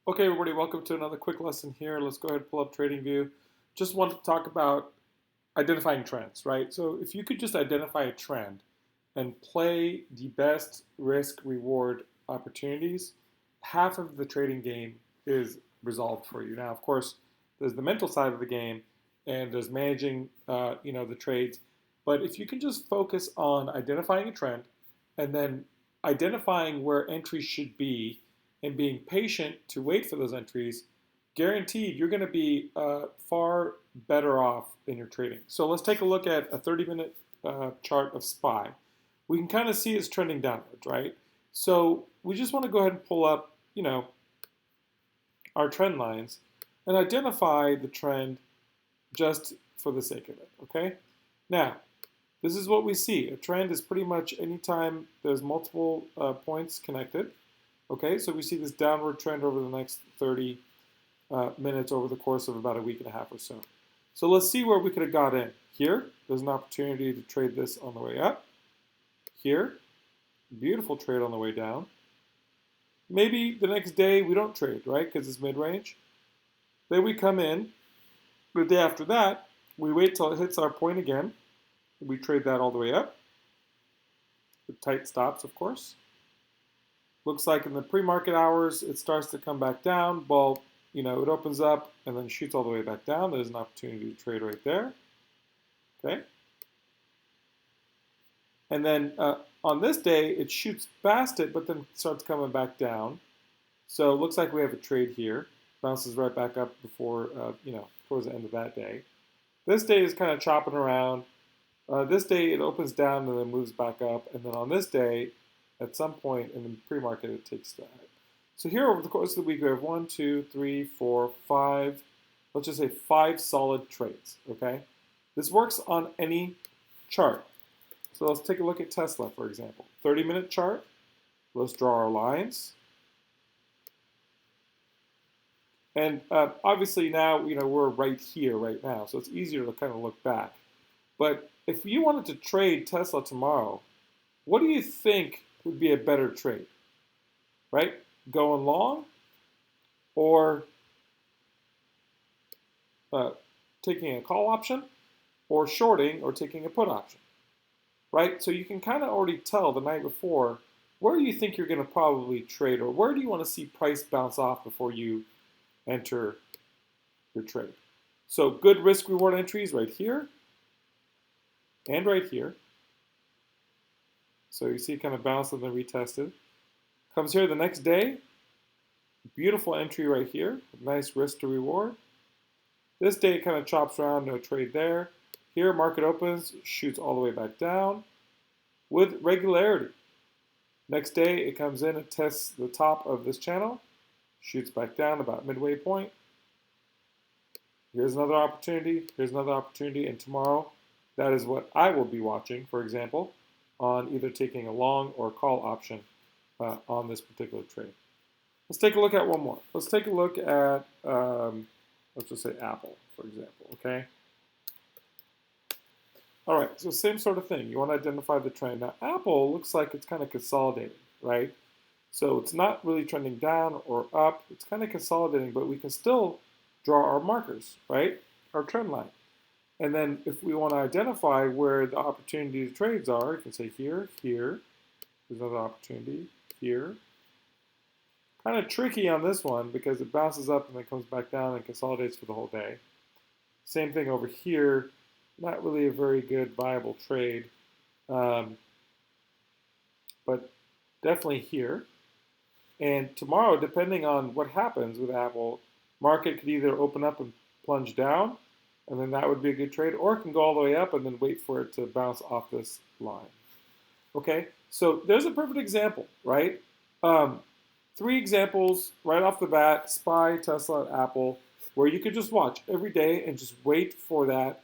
Okay, everybody, welcome to another quick lesson here. Let's go ahead and pull up TradingView. Just want to talk about identifying trends, right? So if you could just identify a trend and play the best risk reward opportunities, half of the trading game is resolved for you. Now, of course, there's the mental side of the game, and there's managing, the trades. But if you can just focus on identifying a trend and then identifying where entries should be and being patient to wait for those entries, guaranteed you're going to be far better off in your trading. So let's take a look at a 30-minute chart of SPY. We can kind of see it's trending downwards, right? So we just want to go ahead and pull up, our trend lines and identify the trend just for the sake of it, okay? Now, this is what we see. A trend is pretty much anytime there's multiple points connected. Okay, so we see this downward trend over the next 30 minutes over the course of about a week and a half or so. So let's see where we could have got in. Here, there's an opportunity to trade this on the way up. Here, beautiful trade on the way down. Maybe the next day we don't trade, right, because it's mid-range. Then we come in. The day after that, we wait till it hits our point again. We trade that all the way up. The tight stops, of course. Looks like in the pre-market hours, it starts to come back down. Well, it opens up and then shoots all the way back down. There's an opportunity to trade right there. Okay. And then on this day, it shoots past it, but then starts coming back down. So it looks like we have a trade here. Bounces right back up before, towards the end of that day. This day is kind of chopping around. This day, it opens down and then moves back up. And then on this day, at some point in the pre-market, it takes that. So here over the course of the week, we have 1, 2, 3, 4, 5, let's just say 5 solid trades, okay? This works on any chart. So let's take a look at Tesla, for example. 30-minute chart. Let's draw our lines. And obviously now, we're right here right now, so it's easier to kind of look back. But if you wanted to trade Tesla tomorrow, what do you think would be a better trade, right? Going long or taking a call option, or shorting or taking a put option, right? So you can kind of already tell the night before where you think you're going to probably trade, or where do you want to see price bounce off before you enter your trade. So good risk reward entries right here and right here. So you see it kind of bounced and then retested. Comes here the next day. Beautiful entry right here. Nice risk to reward. This day it kind of chops around, no trade there. Here market opens, shoots all the way back down with regularity. Next day it comes in and tests the top of this channel, shoots back down about midway point. Here's another opportunity, and tomorrow that is what I will be watching, for example, on either taking a long or call option on this particular trade. Let's take a look at one more. Let's take a look at, let's just say Apple, for example, okay? All right, so same sort of thing. You want to identify the trend. Now, Apple looks like it's kind of consolidating, right? So it's not really trending down or up. It's kind of consolidating, but we can still draw our markers, right? Our trend line. And then if we want to identify where the opportunity trades are, you can say here, here. There's another opportunity here. Kind of tricky on this one because it bounces up and then comes back down and consolidates for the whole day. Same thing over here. Not really a very good viable trade, but definitely here. And tomorrow, depending on what happens with Apple, market could either open up and plunge down, and then that would be a good trade, or it can go all the way up and then wait for it to bounce off this line. Okay, so there's a perfect example, right? 3 examples right off the bat: SPY, Tesla, and Apple, where you could just watch every day and just wait for that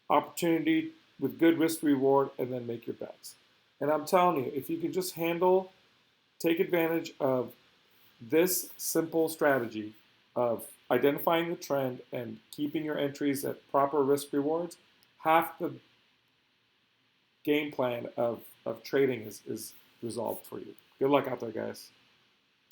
opportunity with good risk reward and then make your bets. And I'm telling you, if you can just take advantage of this simple strategy of identifying the trend and keeping your entries at proper risk rewards, half the game plan of trading is resolved for you. Good luck out there, guys.